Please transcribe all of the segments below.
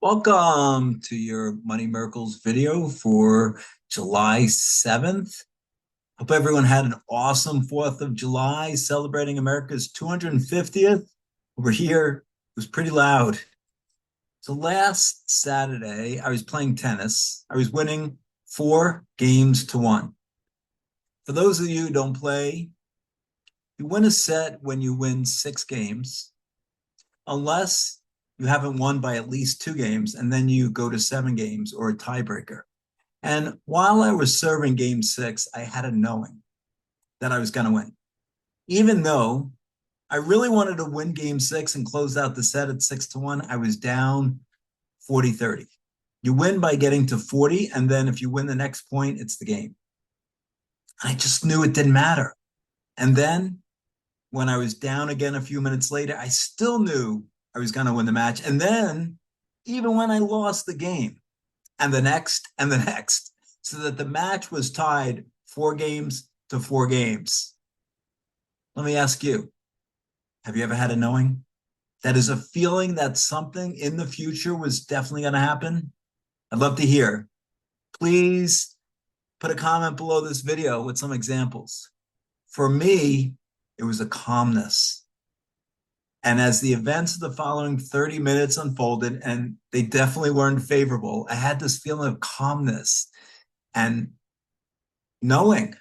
Welcome to your Money Miracles video for July 7th. Hope everyone had an awesome 4th of July celebrating America's 250th. Over here, it was pretty loud. So last Saturday, I was playing tennis. I was winning 4 games to 1. For those of you who don't play, you win a set when you win 6 games, unless you haven't won by at least 2 games, and then you go to 7 games or a tiebreaker. And while I was serving game 6, I had a knowing that I was going to win. Even though I really wanted to win game 6 and close out the set at 6-1, I was down 40-30. You win by getting to 40, and then if you win the next point, it's the game. I just knew it didn't matter. And then when I was down again a few minutes later, I still knew I was going to win the match. And then even when I lost the game and the next, so that the match was tied 4 games to 4 games. Let me ask you, have you ever had a knowing? That is a feeling that something in the future was definitely going to happen? I'd love to hear. Please put a comment below this video with some examples. For me, it was a calmness. And as the events of the following 30 minutes unfolded, and they definitely weren't favorable, I had this feeling of calmness and knowing.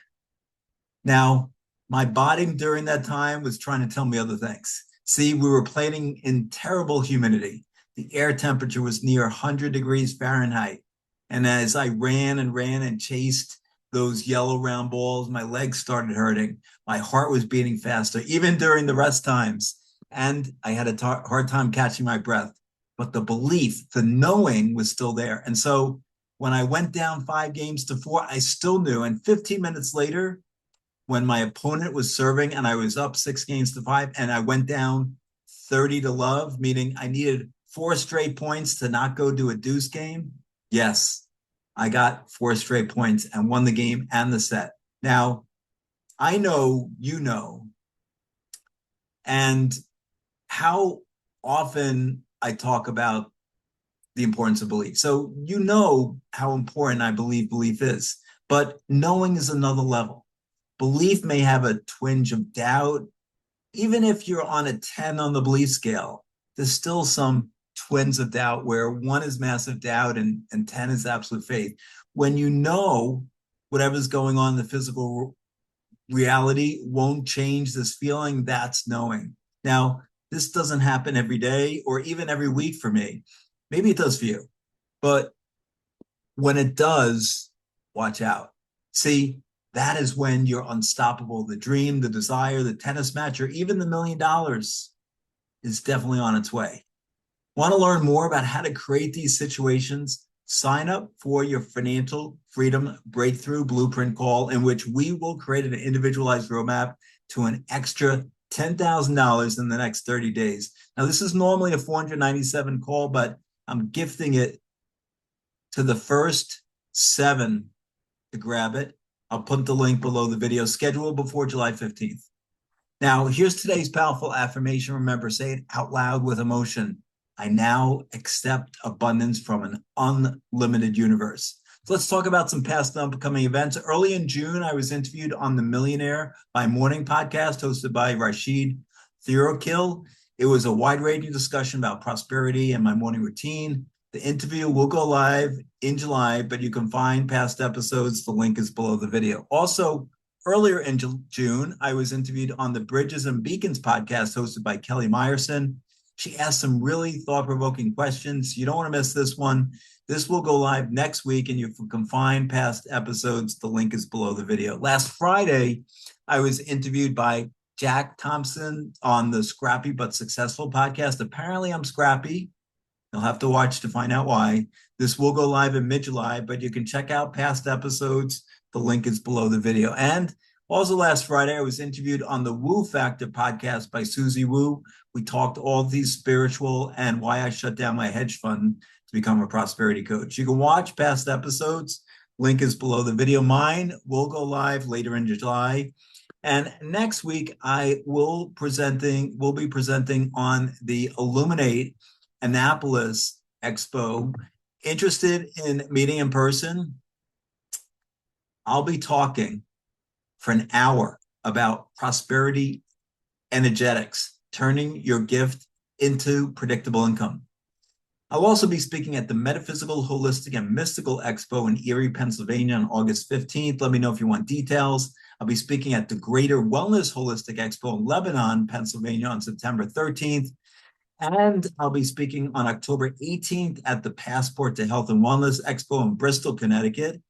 Now, my body during that time was trying to tell me other things. See, we were playing in terrible humidity. The air temperature was near 100 degrees Fahrenheit. And as I ran and chased those yellow round balls, my legs started hurting. My heart was beating faster, even during the rest times. And I had a hard time catching my breath. But the belief, the knowing was still there. And so when I went down 5 games to 4, I still knew. And 15 minutes later, when my opponent was serving and I was up 6 games to 5, and I went down 30-love, meaning I needed 4 straight points to not go to a deuce game. Yes, I got 4 straight points and won the game and the set. Now, I know you know, and how often I talk about the importance of belief. So you know how important I believe belief is, but knowing is another level. Belief may have a twinge of doubt. Even if you're on a 10 on the belief scale, there's still some twins of doubt where 1 is massive doubt and 10 is absolute faith. When you know whatever's going on in the physical reality won't change this feeling, that's knowing. Now, this doesn't happen every day or even every week for me. Maybe it does for you. But when it does, watch out. See, that is when you're unstoppable. The dream, the desire, the tennis match, or even the $1 million is definitely on its way. Want to learn more about how to create these situations? Sign up for your Financial Freedom Breakthrough Blueprint call, in which we will create an individualized roadmap to an extra $10,000 in the next 30 days. Now, this is normally a $497 call, but I'm gifting it to the first 7 to grab it. I'll put the link below the video, scheduled before July 15th. Now, here's today's powerful affirmation. Remember, say it out loud with emotion. I now accept abundance from an unlimited universe. So let's talk about some past and upcoming events. Early in June, I was interviewed on the Millionaire by Morning podcast hosted by Rashid Thirokil. It was a wide-ranging discussion about prosperity and my morning routine. The interview will go live in July, but you can find past episodes. The link is below the video. Also, earlier in June, I was interviewed on the Bridges and Beacons podcast hosted by Kelly Meyerson. She asked some really thought-provoking questions. You don't want to miss this one. This will go live next week, and you can find past episodes. The link is below the video. Last Friday, I was interviewed by Jack Thompson on the Scrappy But Successful podcast. Apparently, I'm scrappy. You'll have to watch to find out why. This will go live in mid-July, but you can check out past episodes. The link is below the video. And also last Friday, I was interviewed on the Woo Factor podcast by Susie Woo. We talked all these spiritual and why I shut down my hedge fund to become a prosperity coach. You can watch past episodes. Link is below the video. Mine will go live later in July. And next week, I will be presenting on the Illuminate Annapolis Expo. Interested in meeting in person? I'll be talking for an hour about prosperity energetics, turning your gift into predictable income. I'll also be speaking at the Metaphysical, Holistic, and Mystical Expo in Erie, Pennsylvania on August 15th. Let me know if you want details. I'll be speaking at the Greater Wellness Holistic Expo in Lebanon, Pennsylvania on September 13th. And I'll be speaking on October 18th at the Passport to Health and Wellness Expo in Bristol, Connecticut.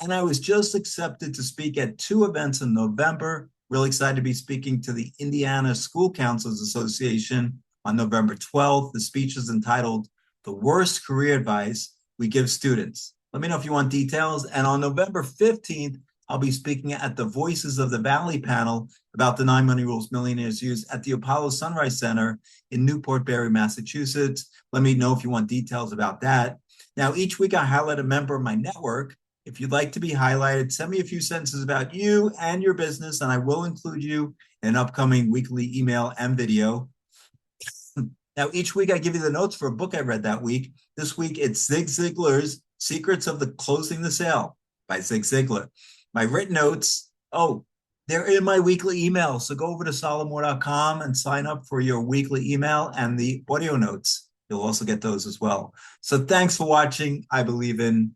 And I was just accepted to speak at 2 events in November. Really excited to be speaking to the Indiana School Counselors Association on November 12th. The speech is entitled The Worst Career Advice We Give Students. Let me know if you want details. And on November 15th, I'll be speaking at the Voices of the Valley panel about the 9 money rules millionaires use at the Apollo Sunrise Center in Newport Berry, Massachusetts. Let me know if you want details about that. Now, each week I highlight a member of my network. If you'd like to be highlighted, send me a few sentences about you and your business, and I will include you in an upcoming weekly email and video. Now, each week I give you the notes for a book I read that week. This week it's Zig Ziglar's Secrets of the Closing the Sale by Zig Ziglar. My written notes, they're in my weekly email. So go over to solomore.com and sign up for your weekly email, and the audio notes. You'll also get those as well. So thanks for watching. I believe in